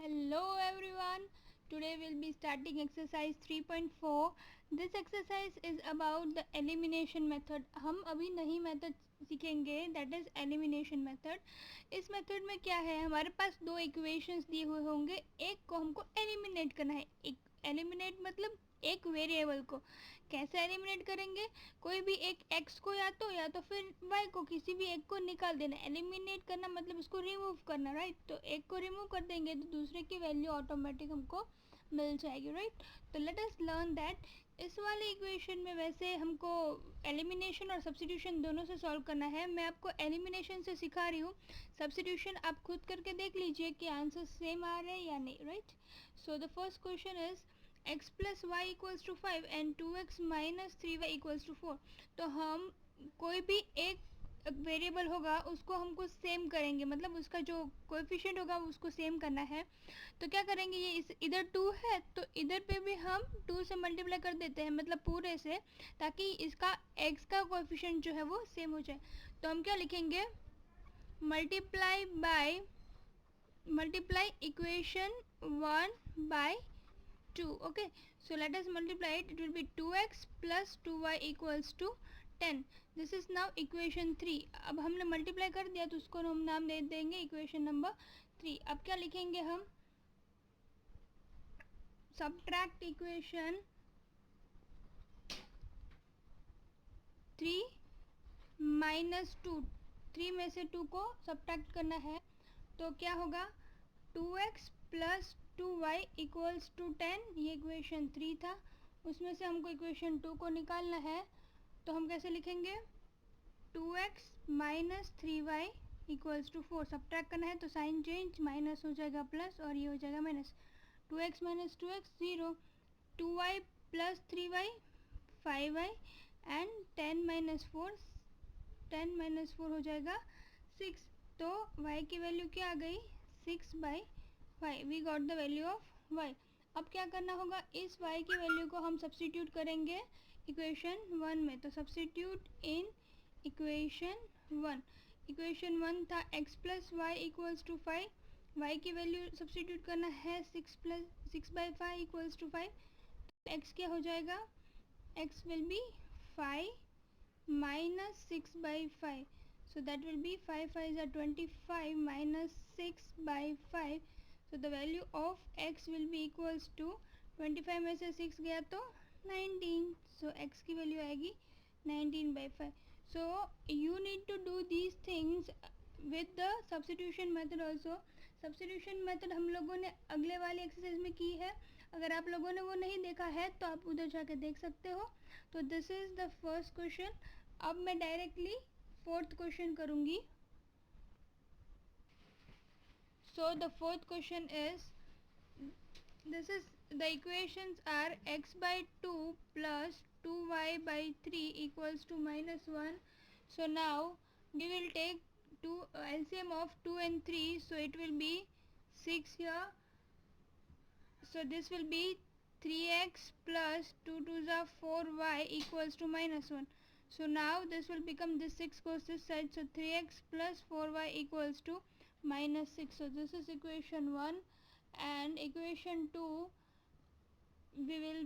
Hello everyone. Today we'll be starting exercise 3.4. This exercise is about the elimination method. हम अभी नई method सीखेंगे, that is elimination method. इस method में क्या है, हमारे पास दो इक्वेशंस दिए हुए होंगे, एक को हमको एलिमिनेट करना है. एक एलिमिनेट मतलब एक वेरिएबल को. कैसे एलिमिनेट करेंगे, कोई भी एक x को या तो फिर y को, किसी भी एक को निकाल देना. एलिमिनेट करना मतलब इसको रिमूव करना, राइट. तो एक को रिमूव कर देंगे तो दूसरे की वैल्यू ऑटोमेटिक हमको मिल जाएगी, राइट. तो लेट अस लर्न दैट. इस वाले इक्वेशन में वैसे हमको एलिमिनेशन और सब्स्टिट्यूशन दोनों से सॉल्व करना है. मैं आपको एलिमिनेशन से सिखा रही हूँ, सब्स्टिट्यूशन आप खुद करके देख लीजिए कि आंसर सेम आ रहे हैं या नहीं, right. So the first question is x plus y equals to 5 and 2x minus 3y equals to 4. तो हम कोई भी एक वेरिएबल होगा उसको हमको सेम करेंगे, मतलब उसका जो कोएफिशिएंट होगा उसको सेम करना है. तो क्या करेंगे, ये इधर 2 है तो इधर पे भी हम 2 से मल्टीप्लाई कर देते हैं, मतलब पूरे से, ताकि इसका x का कोएफिशिएंट जो है वो सेम हो जाए. तो हम क्या लिखेंगे, multiply equation 1 by 2. Okay, so let us multiply it. It will be 2x plus 2y equals to 10. This is now equation 3. अब हमने मल्टीप्लाई कर दिया तो उसको हम नाम दे देंगे इक्वेशन नंबर 3. अब क्या लिखेंगे हम, सब्ट्रैक्ट इक्वेशन 3 माइनस 2. 3 में से 2 को सब्ट्रैक्ट करना है तो क्या होगा, 2x plus 2y equals to 10. ये इक्वेशन 3 था, उसमें से हमको इक्वेशन 2 को निकालना है. तो हम कैसे लिखेंगे, 2x minus 3y equals to 4. Subtract करना है तो साइन चेंज, माइनस हो जाएगा प्लस और ये हो जाएगा minus. 2x minus 2x 0, 2y plus 3y 5y and 10 minus 4 हो जाएगा 6. तो y की वैल्यू क्या आ गई, 6/5. We got the value of y. अब क्या करना होगा, इस y की वैल्यू को हम सब्स्टिट्यूट करेंगे इक्वेशन 1 में. तो सब्स्टिट्यूट इन इक्वेशन 1 था x plus y equals to 5. y की वैल्यू सब्स्टिट्यूट करना है 6/5 इक्वल्स टू 5. x क्या हो जाएगा, x will be 5 minus 6/5. So that will be 5 5s are 25 minus 6/5. So the value of x will be equals to 25 में से 6 गया तो 19. So x की वैल्यू आएगी 19/5. So you need to do these things with the substitution method also. Substitution method हम लोगों ने अगले वाली एक्सरसाइज में की है. अगर आप लोगों ने वो नहीं देखा है तो आप उधर जाके देख सकते हो. तो this is the first question. अब मैं डायरेक्टली फोर्थ क्वेश्चन करूँगी. So the fourth question is, this is the equations are x by 2 plus 2y by 3 equals to minus 1. So now we will take LCM of 2 and 3, so it will be 6 here. So this will be 3x plus 2 2s are 4y equals to minus 1. So now this will become, this 6 goes this side, so 3x plus 4y equals to minus 6. So this is equation 1, and equation 2 we will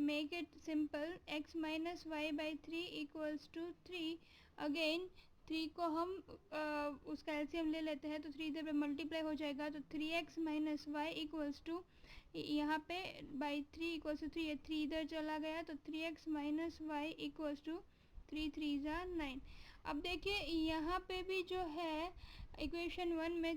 make it simple. X minus y by 3 equals to 3. Again 3 को हम उसका LCM ले लेते हैं तो 3 इधर पे multiply हो जाएगा, तो 3x माइनस वाई इक्वल्स टू, यहाँ पे बाई 3 इक्वल्स टू 3, 3 इधर चला गया तो 3x माइनस वाई इक्वल्स टू 3 3 9. अब देखिए यहाँ पे भी जो है इक्वेशन 1 में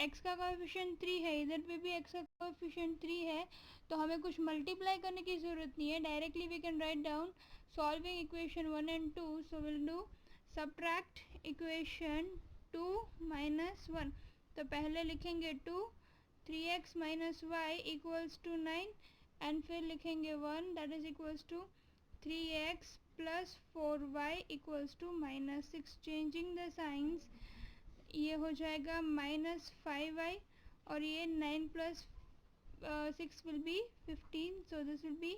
x का कोएफिशिएंट 3 है, इधर पे भी x का कोएफिशिएंट 3 है, तो हमें कुछ मल्टीप्लाई करने की ज़रूरत नहीं है. Directly we can write down solving equation 1 and 2. So will do subtract equation 2 minus 1. तो पहले लिखेंगे 2, 3x माइनस वाई इक्वल्स टू 9 एंड फिर लिखेंगे 1 that is equals to 3x plus 4y equals to minus 6. Changing the signs, ये हो जाएगा minus 5y और ये 9 plus 6 will be 15. So this will be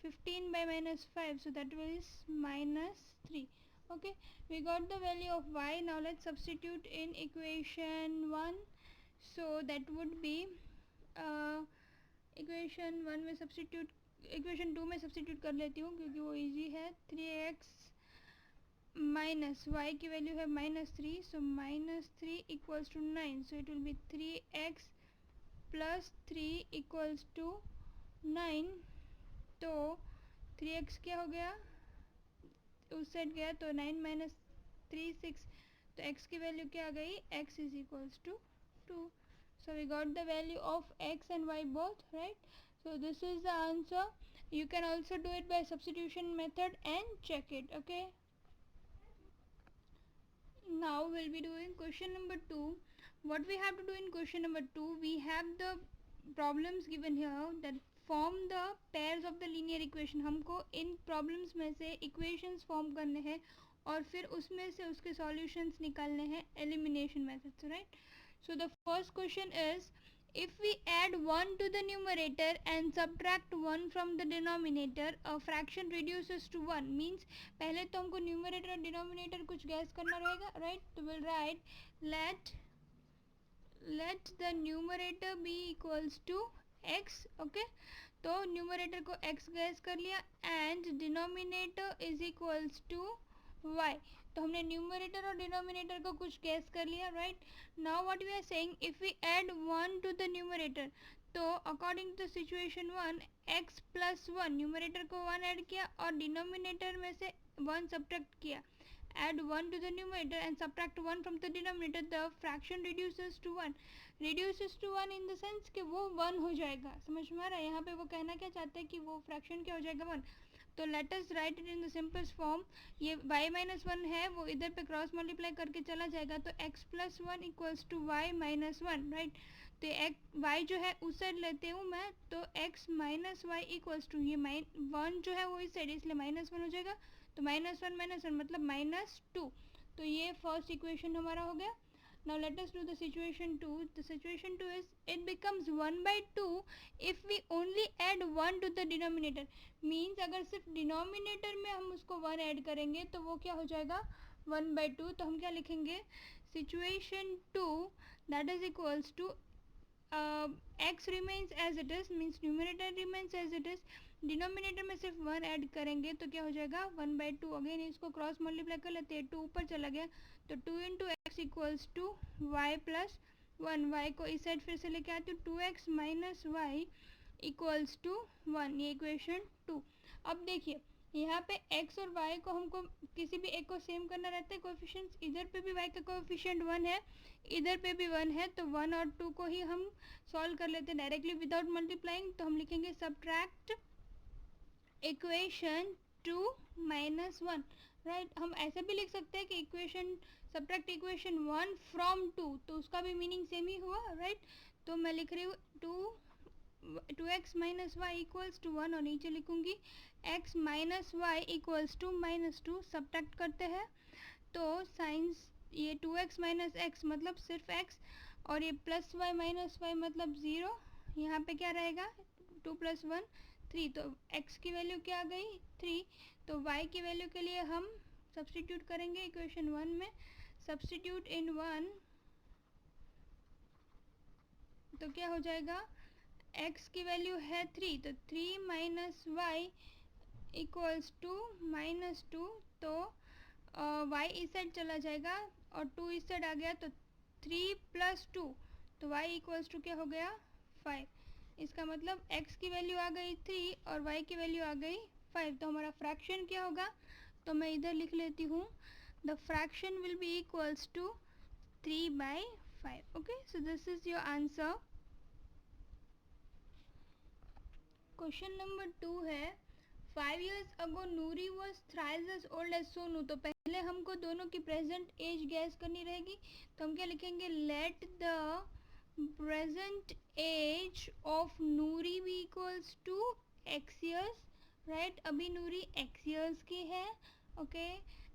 15 by minus 5, so that is minus 3. Okay, we got the value of y. Now let's substitute in equation 1. So that would be equation 1 में substitute, equation 2 में substitute कर लेती हूँ क्योंकि वो easy है. 3x minus y की value है -3, so -3 equals to 9, so it will be 3x plus 3 equals to 9. तो 3x क्या हो गया, उस साइड गया तो 9 माइनस 3 6, तो x की वैल्यू क्या आ गई, x is equals to 2. So we got the value of x and y both, right? So this is the answer. You can also do it by substitution method and check it, okay? Now we'll be doing question number 2. What we have to do in question number 2, we have the problems given here that form the pairs of the linear equation. हमको इन problems में से equations form करने हैं और फिर उसमें से उसके solutions निकालने हैं elimination methods, right? So the first question is, if we add 1 to the numerator and subtract 1 from the denominator, a fraction reduces to 1. Means पहले तो हमको numerator और denominator कुछ guess करना रहेगा, right? तो we'll write let the numerator be equals to x, okay? तो numerator को x guess कर लिया and denominator is equals to y. तो हमने न्यूमरेटर और डिनोमिनेटर को कुछ गेस कर लिया, right. Now what we are saying, if we add 1 to the numerator, तो according to the situation 1, x plus 1, numerator को 1 ऐड किया और डिनोमिनेटर में से 1 सब्ट्रैक्ट किया. Add 1 to the numerator and subtract 1 from the denominator, the fraction reduces to 1. reduces to 1 in the sense कि वो 1 हो जाएगा. समझ में आ रहा है, यहाँ पे वो कहना क्या चाहते हैं कि वो फ्रैक्शन क्या हो जाएगा, 1. तो let us right it in the simplest form. ये y माइनस 1 है, वो इधर पे क्रॉस मल्टीप्लाई करके चला जाएगा, तो x plus 1 equals to y minus 1, right. तो y जो है उस साइड लेते हूँ मैं, तो x minus y equals to, ये 1 जो है वो इस साइड, इसलिए -1 हो जाएगा. तो -1 मतलब -2. तो ये फर्स्ट इक्वेशन हमारा हो गया. Now let us do the situation 2. The situation 2 is, it becomes 1/2 if we only add 1 to the denominator. Means अगर सिर्फ डिनोमिनेटर में हम उसको 1 ऐड करेंगे तो वो क्या हो जाएगा, 1/2. तो हम क्या लिखेंगे, situation 2 that is equals to x remains as it is, means numerator remains as it is. Denominator में सिर्फ 1 ऐड करेंगे तो क्या हो जाएगा, 1/2. अगेन इसको क्रॉस मल्टीप्लाई कर लेते हैं, 2 ऊपर चला गया, तो 2 into x equals to y plus 1. Y को इस साइड फिर से लेके आती हूँ, 2x minus y equals to 1. ये इक्वेशन 2. अब देखिए यहाँ पे x और y को हमको किसी भी एक को सेम करना रहता है कोएफिशिएंट्स. इधर पे भी y का कोएफिशिएंट 1 है, इधर पे भी 1 है, तो 1 और 2 को ही हम सॉल्व कर लेते हैं डायरेक्टली विदाउट मल्टीप्लाइंग. तो हम लिखेंगे सब्ट्रैक्ट इक्वेशन 2 माइनस 1, राइट. हम ऐसे भी लिख सकते हैं कि इक्वेशन सब्ट्रैक्ट इक्वेशन 1 फ्रॉम 2, तो उसका भी मीनिंग सेम ही हुआ, राइट. तो मैं लिख रही हूँ 2x minus y equals to 1 और नीचे लिखूंगी x minus y equals to -2. Subtract करते हैं तो साइंस, ये 2x माइनस एक्स मतलब सिर्फ x, और ये प्लस वाई माइनस वाई मतलब 0. यहाँ पे क्या रहेगा, 2 प्लस 1 3. तो x की वैल्यू क्या आ गई, 3. तो y की वैल्यू के लिए हम सब्स्टिट्यूट करेंगे इक्वेशन 1 में. सब्स्टिट्यूट इन 1, तो क्या हो जाएगा, x की वैल्यू है 3, तो 3 माइनस वाई इक्वल्स टू -2. तो y इस साइड चला जाएगा और 2 इस साइड आ गया, तो 3 प्लस 2, तो y इक्वल्स टू क्या हो गया, 5. इसका मतलब x की वैल्यू आ गई 3 और y की वैल्यू आ गई 5. तो हमारा फ्रैक्शन क्या होगा, तो मैं इधर लिख लेती हूँ, the fraction will be equals to 3/5. Okay, so this is your answer. Question number 2 है, 5 years ago Noori was thrice as old as Sonu. तो पहले हमको दोनों की प्रेजेंट एज गैस करनी रहेगी. तो हम क्या लिखेंगे, let the present age of Noori be equals to x years, right. अभी नूरी x years की है, okay.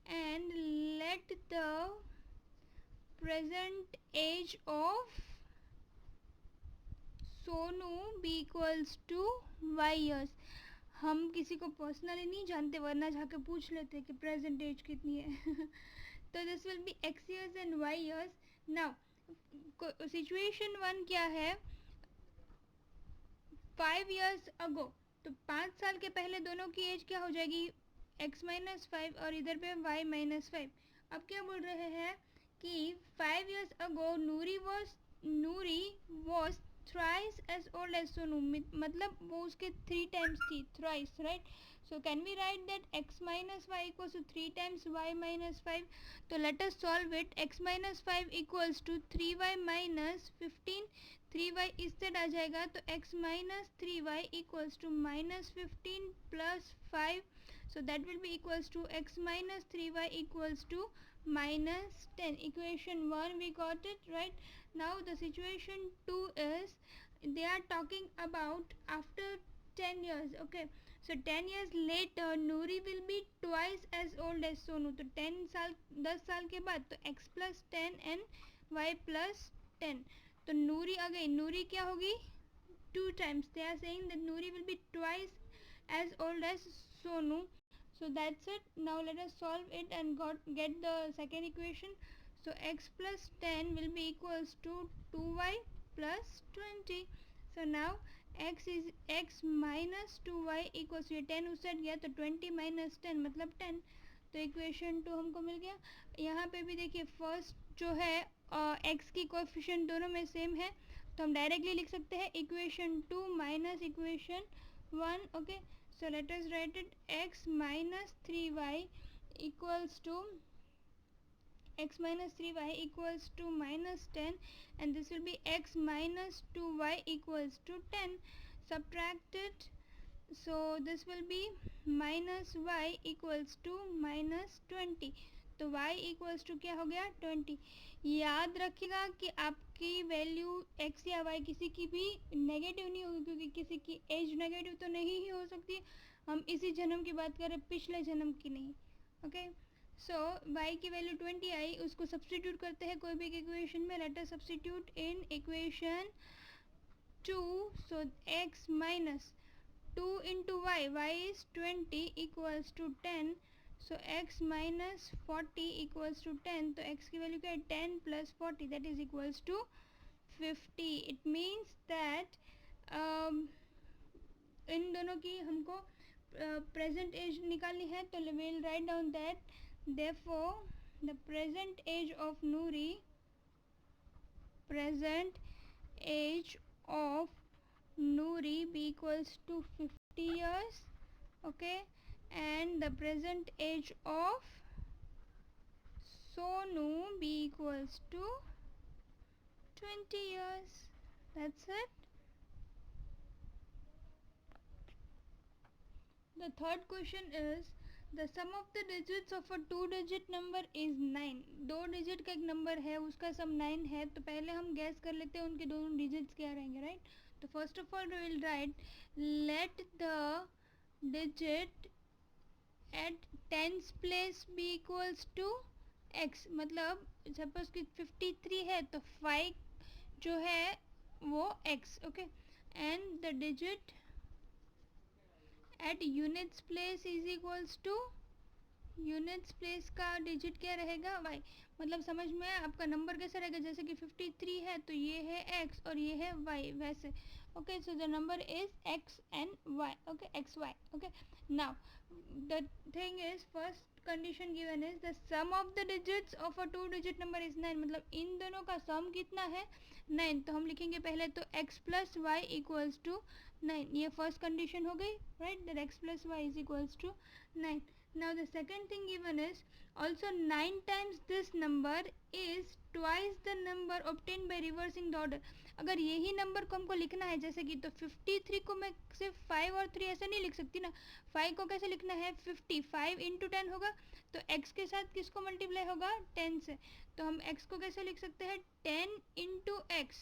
And let the present age of Sonu be equals to y years. हम किसी को पर्सनली नहीं जानते, वरना जाके पूछ लेते कि प्रेजेंट एज कितनी है. तो this will B x years and y years. Now situation 1 क्या है, 5 years ago, तो 5 साल के पहले दोनों की एज क्या हो जाएगी, x-5 और इधर पे y-5। अब क्या बोल रहे हैं कि 5 years ago Noori was thrice as old as Sonu, मतलब वो उसके 3 times थी, thrice, right? So can we write that x-y equals to 3 times y-5? तो let us solve it. x-5 equals to 3y minus 15, 3y इस side आ जाएगा तो x minus 3y equals to minus 15 plus 5, so that will be equals to x minus 3y equals to minus 10. Equation 1 we got it, right? Now the situation 2 is they are talking about after 10 years, okay? So 10 years later Nuri will be twice as old as Sonu, तो 10 साल के बाद तो x plus 10 and y plus 10, तो नूरी again, नूरी क्या होगी, 2 times, they are saying that Nuri will be twice as old as Sonu. So that's it. Now let us solve it and get the second equation. So x plus 10 will be equals to 2y plus 20. So now x minus 2y equals to 10 उस side गया तो 20 minus 10 मतलब 10, तो equation 2 हमको मिल गया। यहाँ पे भी देखिए फर्स्ट जो है x की कोएफिशिएंट दोनों में सेम है, तो हम डायरेक्टली लिख सकते हैं equation 2 minus equation 1, okay. So let us write it, x minus 3y equals to minus 10, and this will be x minus 2y equals to 10. Subtract it, so this will be minus y equals to minus 20, तो y equals to क्या हो गया 20। याद रखिएगा कि आपकी value x या y किसी की भी नेगेटिव नहीं होगी, क्योंकि किसी की एज नेगेटिव तो नहीं ही हो सकती, हम इसी जन्म की बात कर रहे, पिछले जन्म की नहीं, ओके। सो y की वैल्यू 20 आई, उसको सब्सटीट्यूट करते हैं कोई भी इक्वेशन में। Let us substitute in equation 2, so x minus 2 into y is 20 equals to 10, so x minus 40 equals to 10, तो x की वैल्यू क्या है 10 plus 40, that is equals to 50. It means that इन दोनों की हमको present age निकालनी है, तो we'll write down that therefore the present age of Nuri be equals to 50 years, okay, and the present age of Sonu be equals to 20 years. That's it. The third question is the sum of the digits of a 2-digit number is 9. 2 digit का एक number है, उसका सम 9 है, तो पहले हम gas कर लेते हैं उनके दोनों डिजिट्स क्या रहेंगे, राइट? तो first of all we will write let the digit at tens place be equals to x, मतलब सपोज कि 53 है तो 5 जो है वो x, okay, and the digit at units place is equals to, units place का digit क्या रहेगा y, मतलब समझ में आपका नंबर कैसा रहेगा, जैसे कि 53 है तो ये है x और ये है y, वैसे, okay. So the number is x and y, okay, x y, okay. Now the thing is first condition given is the sum of the digits of a 2-digit number is 9, मतलब इन दोनों का सम कितना है 9, तो हम लिखेंगे पहले तो x plus y equals to 9, ये फर्स्ट कंडीशन हो गई, right, that x plus y is equals to 9. Now the second thing given is also 9 times this number is twice the number obtained by reversing the order. अगर यही number को हमको लिखना है जैसे कि, तो 53 को मैं सिर्फ 5 और 3 ऐसे नहीं लिख सकती ना, 5 को कैसे लिखना है 50, 5 इंटू 10 होगा, तो x के साथ किसको मल्टीप्लाई होगा 10 से, तो हम x को कैसे लिख सकते हैं 10 इंटू एक्स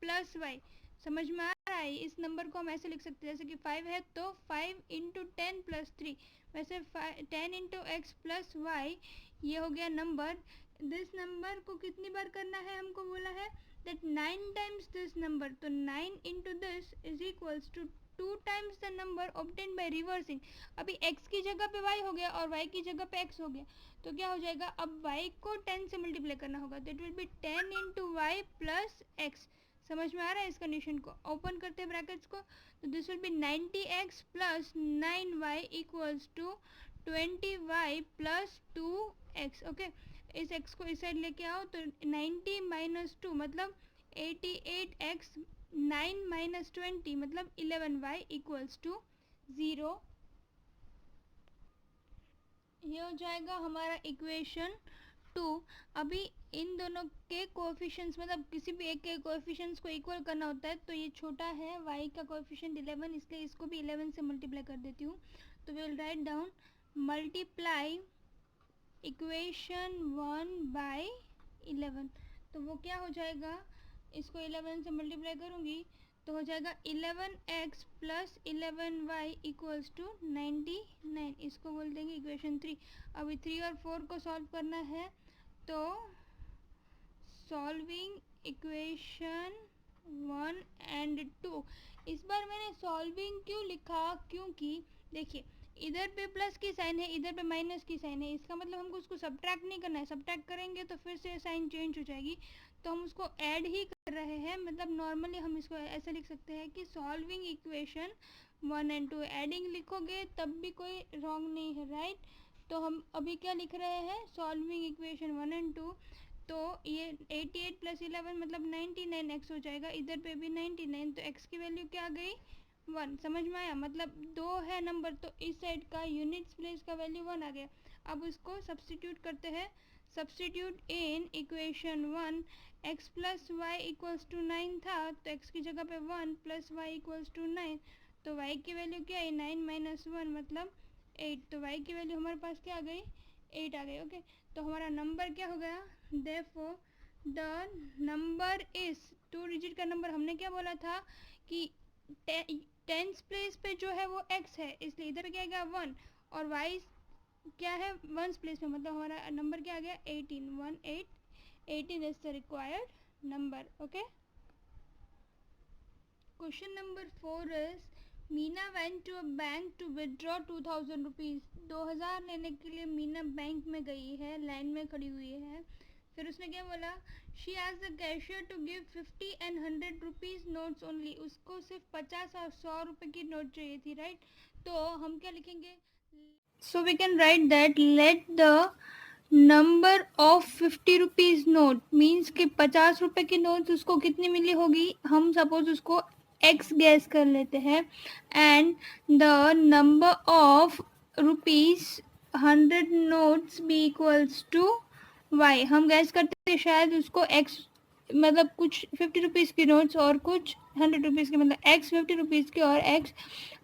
प्लस वाई, समझ में आ रहा है? इस नंबर को हम ऐसे लिख सकते हैं जैसे कि 5 है तो 5 इंटू 10 प्लस 3, वैसे 10 इंटू एक्स प्लस वाई, ये हो गया नंबर। दिस नंबर को कितनी बार करना है हमको बोला है, that 9 times this number, तो 9 into this is equals to 2 times the number obtained by reversing. अभी x की जगह पे y हो गया और y की जगह पे x हो गया, तो क्या हो जाएगा, अब y को 10 से मल्टीप्लाई करना होगा, तो it will B 10 into y plus x. समझ में आ रहा है इस कंडीशन को? ओपन करते हैं ब्रैकेट्स को, तो this will be 90x plus 9y equals to 20y plus 2x. Okay, इस x को इस साइड लेके आओ, तो 90 माइनस 2 मतलब 88x, 9 माइनस 20 मतलब 11y इक्वल्स टू 0. ये हो जाएगा हमारा इक्वेशन 2. अभी इन दोनों के कोएफिशिएंट्स मतलब किसी भी एक के कोएफिशिएंट्स को इक्वल करना होता है, तो ये छोटा है y का कोएफिशिएंट 11, इसलिए इसको भी 11 से मल्टीप्लाई कर देती हूँ. तो we will write down multiply equation 1 by 11. तो वो क्या हो जाएगा, इसको 11 से मल्टीप्लाई करूँगी तो हो जाएगा 11x plus 11y equals to 99. इसको बोल देंगे इक्वेशन 3. अभी 3 और 4 को सॉल्व करना है, तो सॉल्विंग इक्वेशन 1 एंड 2. इस बार मैंने सॉल्विंग क्यों लिखा, क्योंकि देखिए इधर पे प्लस की साइन है, इधर पे माइनस की साइन है, इसका मतलब हमको उसको सब्ट्रैक्ट नहीं करना है. सब्ट्रैक्ट करेंगे तो फिर से साइन चेंज हो जाएगी, तो हम उसको ऐड ही कर रहे हैं. मतलब नॉर्मली हम इसको ऐसे लिख सकते हैं कि सॉल्विंग इक्वेशन 1 एंड 2. एडिंग लिखोगे तब भी कोई रॉन्ग नहीं है, राइट? तो हम अभी क्या लिख रहे हैं, सॉल्विंग इक्वेशन 1 एंड 2. तो ये 88 प्लस 11 मतलब 99x हो जाएगा, इधर पे भी 99, तो x की वैल्यू क्या आ गई, 1. समझ में आया? मतलब 2 है नंबर, तो इस साइड का यूनिट्स प्लेस का वैल्यू 1 आ गया. अब उसको सब्स्टिट्यूट करते हैं. Substitute in equation 1, x plus y equals to 9 था, तो x की जगह पे 1 प्लस वाई इक्वल्स टू 9, तो y की वैल्यू क्या है, 9 माइनस 1 मतलब 8. तो y की वैल्यू हमारे पास क्या आ गई, 8 आ गई. ओके, तो हमारा नंबर क्या हो गया, therefore the number is 2 digit का नंबर. हमने क्या बोला था कि टेंस प्लेस पे जो है वो x है, इसलिए इधर क्या गया 1, और y क्या है वंस प्लेस में, मतलब हमारा नंबर क्या आ गया 18. 18 is the required number. Okay, question number 4 is Meena went to a bank to withdraw 2000 rupees. 2000 लेने के लिए मीना बैंक में गई है, लाइन में खड़ी हुई है. फिर उसने क्या बोला, she asked the cashier to give 50 and 100 rupees notes only. उसको सिर्फ 50 और 100 रुपए की नोट चाहिए थी, राइट? तो हम क्या लिखेंगे, so we can write that let the number of 50 rupees note means कि 50 रुपए की नोट उसको कितनी मिली होगी, हम सपोज उसको x गैस कर लेते हैं, and the number of rupees 100 notes be equals to y. हम गैस करते हैं शायद उसको x मतलब कुछ 50 रुपीज़ की नोट्स और कुछ 100 रुपीज़ की, मतलब x 50 रुपीज़ की और x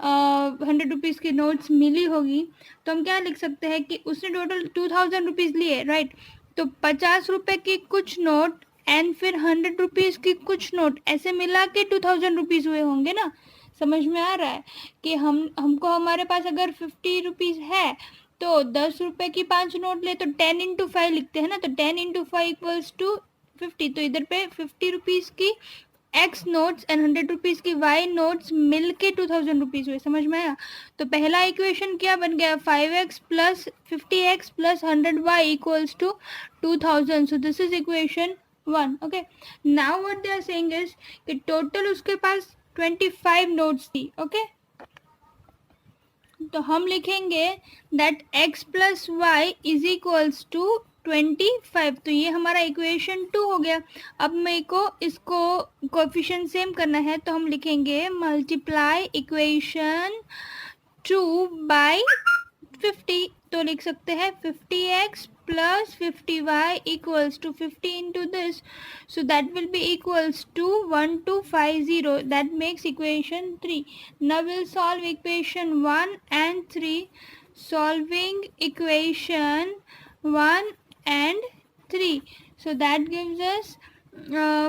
100 रुपीज़ की नोट्स मिली होगी. तो हम क्या लिख सकते हैं कि उसने टोटल 2000 रुपीज़ लिए, राइट? तो 50 रुपए की कुछ नोट एंड फिर 100 रुपीज़ की कुछ नोट, ऐसे मिला के 2000 रुपीज़ हुए होंगे ना. समझ में आ रहा है कि हमको हमारे पास अगर 50 रुपीज़ है तो 10 रुपए की 5 नोट ले तो 10 इंटू 5 लिखते हैं ना, तो 10 इंटू 5 इक्वल्स टू 50. तो इधर पे 50 रुपीज़ की x नोट्स एंड 100 रुपीज़ की y नोट्स मिल के 2000 रुपीज़ हुए. समझ में आया? तो पहला इक्वेशन क्या बन गया, 5x plus 50x plus 100y equals to 2000. So this is equation 1. Okay, now what they are saying is कि टोटल उसके पास 25 नोट्स थी. ओके, तो हम लिखेंगे that x plus y is equals to 25. तो ये हमारा इक्वेशन 2 हो गया. अब मेरे को इसको कोएफिशिएंट सेम करना है, तो हम लिखेंगे मल्टीप्लाई इक्वेशन 2 बाय 50. तो लिख सकते हैं 50x plus 50y equals to 50 into this, so that will be equals to 1250. That makes equation 3. Now we'll solve equation 1 and 3. Solving equation 1 and 3, so that gives us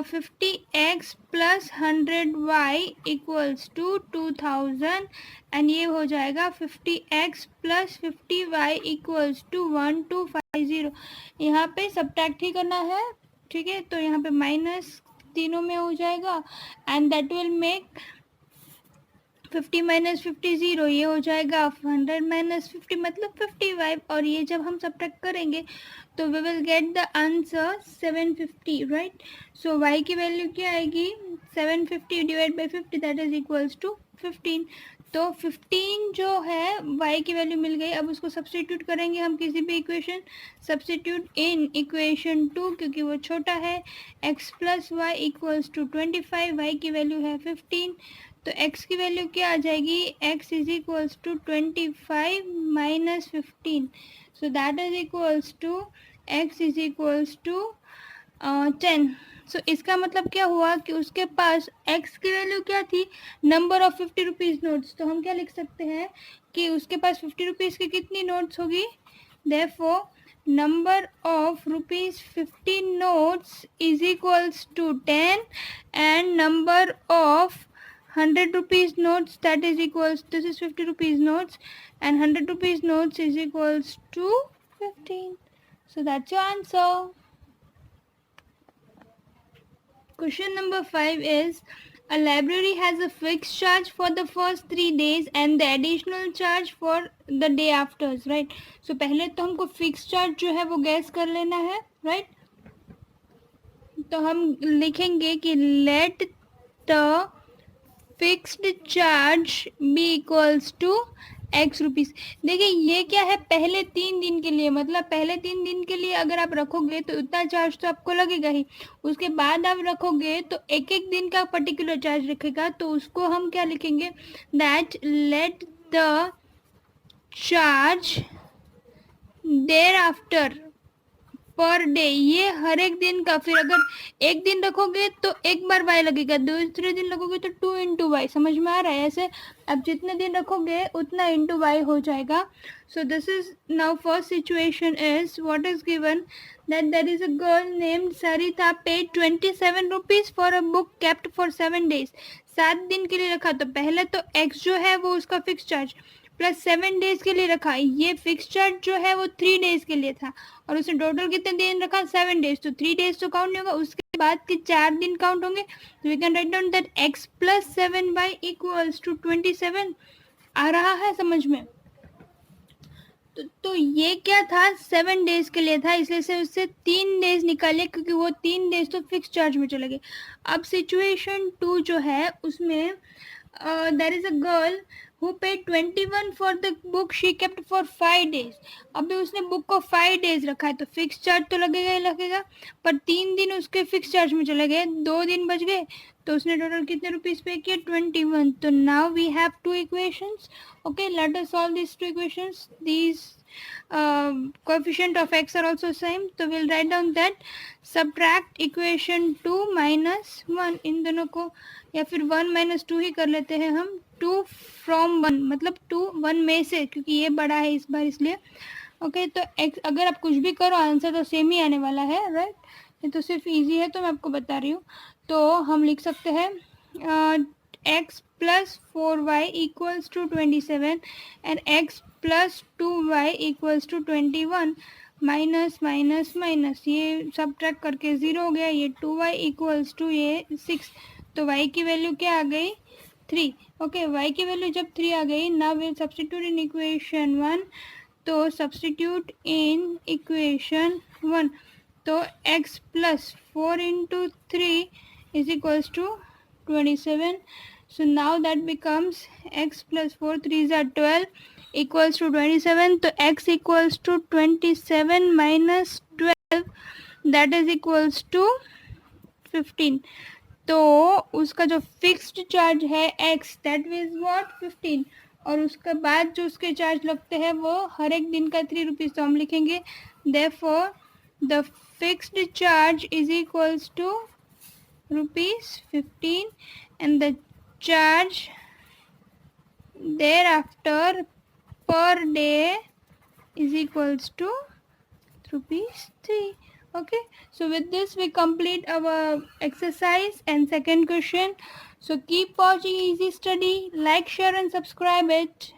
50x plus 100y equals to 2000, and ये हो जाएगा 50x plus 50y equals to 1250. यहाँ पे subtract ही करना है, ठीक है? तो यहाँ पे माइनस तीनों में हो जाएगा and that will make 50 minus 50 0, ये हो जाएगा 100 माइनस 50 मतलब 55, और ये जब हम सब्ट्रैक्ट करेंगे तो we will get the answer 750, right. So y की वैल्यू क्या आएगी, 750 divide by 50 that is equals to 15। तो 15 जो है y की वैल्यू मिल गई। अब उसको सब्सटीट्यूट करेंगे हम किसी भी इक्वेशन, सब्सटीट्यूट इन इक्वेशन 2 क्योंकि वो छोटा है, x plus y equals to 25, y की वैल्यू है 15, तो x की वैल्यू क्या आ जाएगी, x is equals to 25 minus 15, so that is equals to x is equals to 10। So इसका मतलब क्या हुआ कि उसके पास x की वैल्यू क्या थी, नंबर ऑफ 50 रुपीज़ नोट्स। तो हम क्या लिख सकते हैं कि उसके पास 50 रुपीज़ की कितनी नोट्स होगी, therefore number of rupees 50 notes is equals to 10 and number of 100 rupees notes that is equals, this is 50 rupees notes and 100 rupees notes is equals to 15. So that's your answer. Question number 5 is a library has a fixed charge for the first 3 days and the additional charge for the day after, right? So पहले तो हमको fixed charge जो है वो gas कर लेना है, right? तो हम लिखेंगे कि let the fixed charge be equals to x rupees. देखिए ये क्या है, पहले 3 दिन के लिए, मतलब पहले 3 दिन के लिए अगर आप रखोगे तो उतना चार्ज तो आपको लगेगा ही, उसके बाद आप रखोगे तो एक एक दिन का पर्टिकुलर चार्ज रखेगा, तो उसको हम क्या लिखेंगे, that late the charge thereafter per day, ये हर एक दिन का, फिर अगर एक दिन रखोगे तो एक बार वाई लगेगा, दूसरे दिन रखोगे तो 2 इंटू वाई, समझ में आ रहा है ऐसे, अब जितने दिन रखोगे उतना इंटू वाई हो जाएगा। सो this is now first situation is what is given that there is a girl named Sarita paid 27 rupees for a book kept for 7 days, 7 दिन के लिए रखा, तो पहले तो x जो है वो उसका फिक्स चार्ज प्लस 7 डेज के लिए रखा, ये फिक्स चार्ज जो है वो 3 डेज के लिए था और उसने टोटल कितने दिन रखा, 7 डेज, तो 3 डेज तो काउंट नहीं होगा, उसके बाद के 4 दिन काउंट होंगे, तो we can write down that x plus 7y equals to 27। आ रहा है समझ में? तो ये क्या था, 7 डेज के लिए था, इसलिए से उससे 3 डेज निकाले क्योंकि वो 3 डेज तो फिक्स चार्ज में चले गए। अब सिचुएशन 2 जो है उसमें there is a girl who paid 21 for the book she kept for 5 days। अभी उसने बुक को 5 डेज रखा है तो फिक्स चार्ज तो लगेगा ही लगेगा, पर 3 दिन उसके फिक्स चार्ज में चले गए, 2 दिन बच गए, तो उसने टोटल कितने रुपीस पे किया, 21। तो now we have 2 equations. Okay, let us solve these 2 equations. These coefficient of x are also same, so we'll write down that subtract equation 2 minus 1, इन दोनों को या फिर 1 minus 2 ही कर लेते हैं हम, 2 from 1 मतलब 2 1 में से, क्योंकि ये बड़ा है इस बार इसलिए। ओके, तो x अगर आप कुछ भी करो आंसर तो सेम ही आने वाला है, राइट? ये तो सिर्फ इजी है तो मैं आपको बता रही हूँ। तो हम लिख सकते हैं x plus 4y equals to 27 and x plus 2y equals to 21, minus minus minus, ये सब ट्रैक करके 0 हो गया, ये 2y इक्वल्स टू ये 6, तो y की वैल्यू क्या आ गई, 3। ओके, y की वैल्यू जब 3 आ गई, now will substitute in equation 1, तो सब्स्टिट्यूट इन इक्वेशन 1, तो x plus 4 into 3 is equals to 27। So now that becomes x plus 4 3s are 12 equals to 27, तो x equals to 27 minus 12 that is equals to 15। तो उसका जो fixed charge है x that is what 15, और उसके बाद जो उसके चार्ज लगते हैं वो हर एक दिन का 3 रुपीज़, तो हम लिखेंगे therefore the fixed charge is equals to ₹15 and the charge thereafter per day is equals to ₹3। Okay, so with this we complete our exercise and second question. So keep watching Easy Study, like, share and subscribe it.